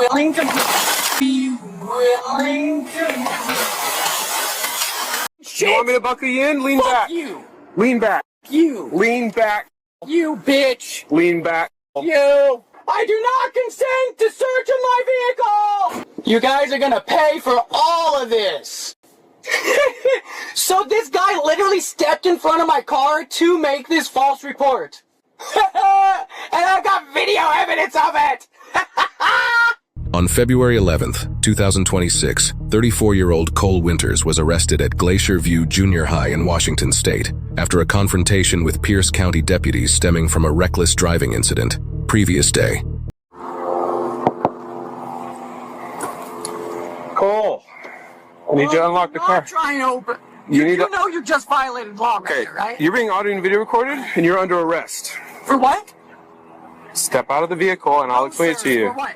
willing to be willing to... Shit! You want me to buckle you in? Lean Fuck back. you! Lean back. You! Lean back. You bitch! Lean back. You! I do not consent to search of my vehicle! You guys are gonna pay for all of this! So this guy literally stepped in front of my car to make this false report. And I've got video evidence of it! On February 11th, 2026, 34-year-old Cole Winters was arrested at Glacier View Junior High in Washington State after a confrontation with Pierce County deputies stemming from a reckless driving incident. Previous day. Cole, I need you to unlock the car. Try and open. You know you just violated law right Okay, there, right? you're being audio and video recorded, and you're under arrest. For what? Step out of the vehicle, and I'll explain it to you. For what?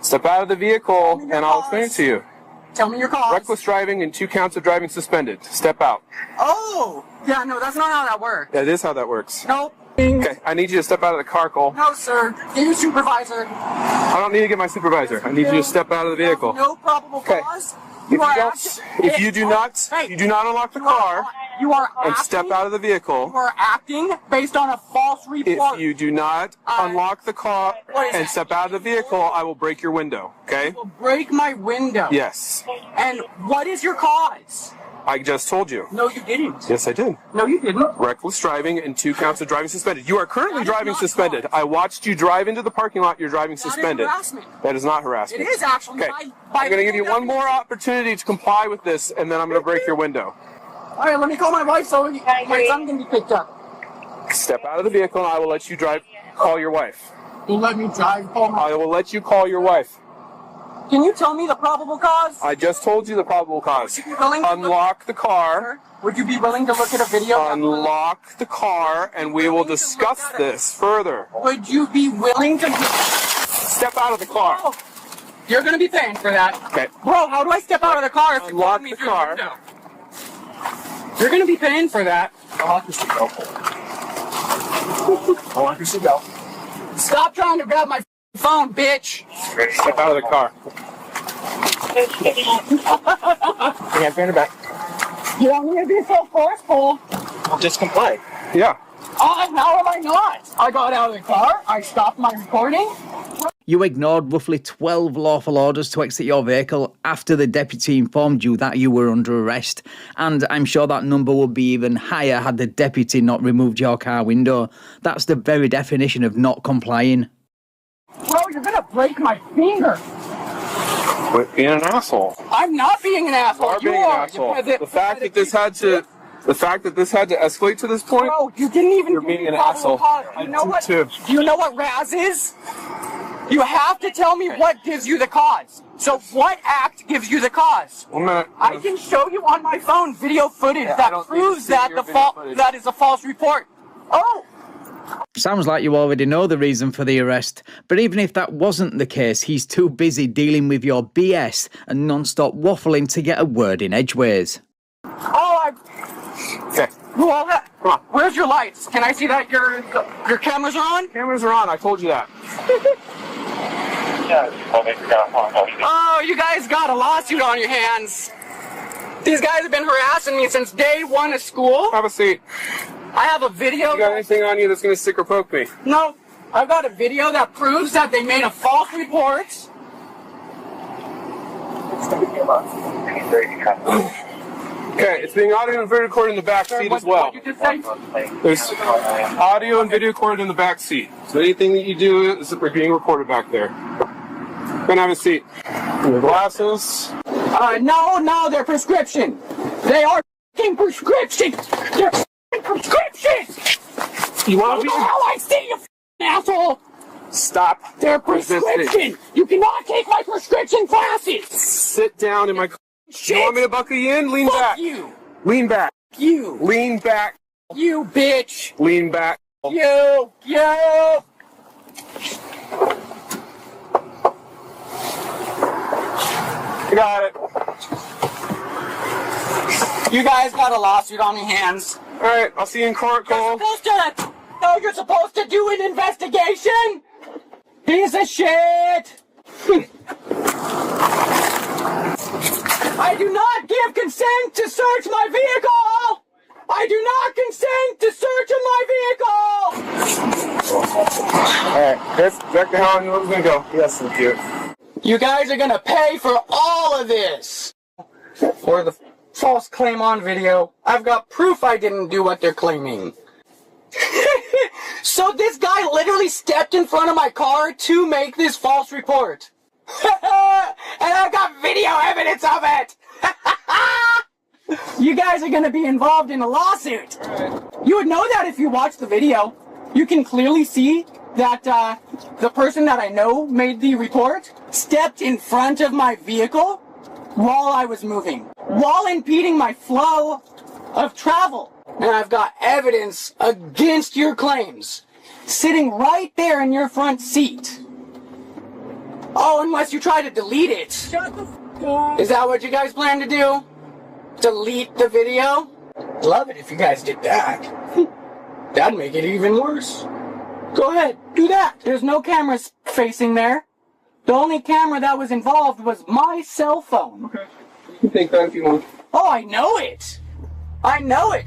Step out of the vehicle, and I'll explain it to you. Tell me your cause. Reckless driving and 2 counts of driving suspended. Step out. Oh! Yeah, no, that's not how that works. That is how that works. Nope. Okay, I need you to step out of the car, Cole. No, sir. Get your supervisor. I don't need to get my supervisor. I need you to step out of the vehicle. No probable cause. If you do not unlock the car you are and step out of the vehicle, you are acting based on a false report. if you do not unlock the car and step out of the vehicle, I will break your window, okay? You will break my window. Yes. And what is your cause? I just told you. No, you didn't. Yes, I did. No, you didn't. Reckless driving and 2 counts of driving suspended. You are currently driving suspended. I watched you drive into the parking lot. You're driving suspended. That is harassment. That is not harassment. It is actually. Okay. I'm going to give you one more opportunity to comply with this, and then I'm going to break your window. All right, let me call my wife so my son can be picked up. Step out of the vehicle, and I will let you drive. Call your wife. You'll let me drive home. I will let you call your wife. Can you tell me the probable cause? I just told you the probable cause. Would you be willing to Unlock the car. Would you be willing to look at a video? Unlock the car, and we will discuss this further. Would you be willing to... Step out of the car. Oh, you're going to be paying for that. Okay. Bro, how do I step out of the car if you Unlock want me the through car. the window? You're going to be paying for that. Unlock your seatbelt. Unlock your seatbelt. Stop trying to grab my phone, bitch. Step out of the car. Hands behind your back. You don't need to be so forceful. Just comply. Yeah. Oh, how am I not? I got out of the car. I stopped my recording. You ignored roughly 12 lawful orders to exit your vehicle after the deputy informed you that you were under arrest. And I'm sure that number would be even higher had the deputy not removed your car window. That's the very definition of not complying. Bro, you're gonna break my finger. Quit being an asshole. I'm not being an asshole. You are being an asshole. The fact that this had to escalate to this point. Bro, you didn't even. You're being an asshole. You know what? Too. Do you know what Raz is? You have to tell me what gives you the cause. So what act gives you the cause? 1 minute. I can show you on my phone video footage that proves that that is a false report. Oh. Sounds like you already know the reason for the arrest, but even if that wasn't the case, he's too busy dealing with your BS and non-stop waffling to get a word in edgeways. Oh, Okay. Well, come on. Where's your lights? Can I see that your cameras are on? Cameras are on. I told you that. Oh, you guys got a lawsuit on your hands. These guys have been harassing me since day 1 of school. Have a seat. I have a video. You got anything on you that's going to stick or poke me? No. I've got a video that proves that they made a false report. Okay, it's being audio and video recorded in the back seat as well. What did you just say? There's audio and video recorded in the back seat. So anything that you do is being recorded back there. Go and have a seat. Your glasses. No, they're prescription. They are f***ing prescription. They're f***ing prescription. You want to be? Hell, I see you f***ing asshole. Stop. They're prescription. You cannot take my prescription classes. Sit down in my. Shit. You want me to buckle you in? Lean Fuck back. you. Lean back. You. Lean back. You bitch. Lean back. You. You got it. You guys got a lawsuit on your hands. All right, I'll see you in court, Cole. You're supposed to do an investigation. Piece of shit. to search my vehicle! I do not consent to search of my vehicle! Alright, Chris, back to how I was gonna go. Yes, thank you. You guys are gonna pay for all of this! For the false claim on video, I've got proof I didn't do what they're claiming. So this guy literally stepped in front of my car to make this false report. And I've got video evidence of it! You guys are gonna be involved in a lawsuit. You would know that if you watch the video. You can clearly see that the person that I know made the report stepped in front of my vehicle while I was moving, while impeding my flow of travel. And I've got evidence against your claims sitting right there in your front seat. Oh, unless you try to delete it. Shut the f*** up. Is that what you guys plan to do? Delete the video? Love it if you guys did that. That'd make it even worse. Go ahead, do that. There's no cameras facing there. The only camera that was involved was my cell phone. Okay. You can take that if you want. Oh, I know it. I know it.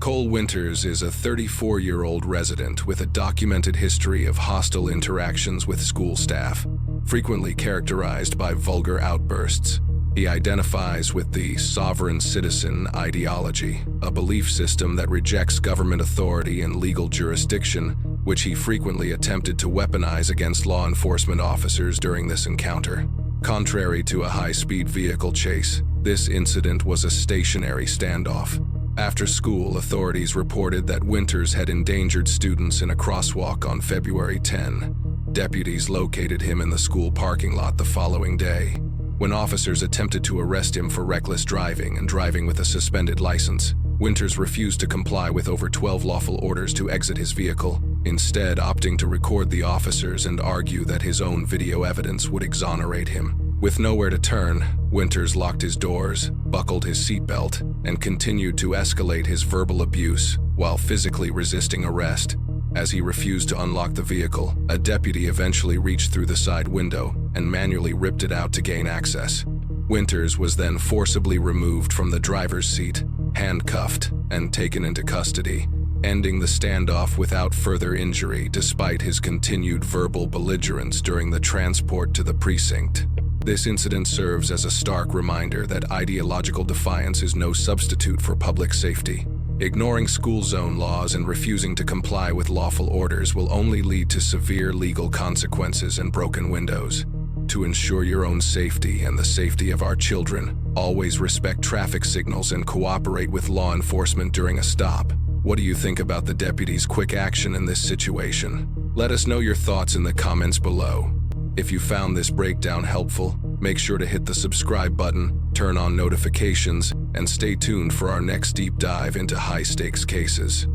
Kohl Winters is a 34-year-old resident with a documented history of hostile interactions with school staff, frequently characterized by vulgar outbursts. He identifies with the sovereign citizen ideology, a belief system that rejects government authority and legal jurisdiction, which he frequently attempted to weaponize against law enforcement officers during this encounter. Contrary to a high-speed vehicle chase, this incident was a stationary standoff. After school, authorities reported that Winters had endangered students in a crosswalk on February 10. Deputies located him in the school parking lot the following day. When officers attempted to arrest him for reckless driving and driving with a suspended license, Winters refused to comply with over 12 lawful orders to exit his vehicle, instead opting to record the officers and argue that his own video evidence would exonerate him. With nowhere to turn, Winters locked his doors, buckled his seatbelt, and continued to escalate his verbal abuse while physically resisting arrest. As he refused to unlock the vehicle, a deputy eventually reached through the side window and manually ripped it out to gain access. Winters was then forcibly removed from the driver's seat, handcuffed, and taken into custody, ending the standoff without further injury despite his continued verbal belligerence during the transport to the precinct. This incident serves as a stark reminder that ideological defiance is no substitute for public safety. Ignoring school zone laws and refusing to comply with lawful orders will only lead to severe legal consequences and broken windows. To ensure your own safety and the safety of our children, always respect traffic signals and cooperate with law enforcement during a stop. What do you think about the deputy's quick action in this situation? Let us know your thoughts in the comments below. If you found this breakdown helpful, make sure to hit the subscribe button, turn on notifications, and stay tuned for our next deep dive into high-stakes cases.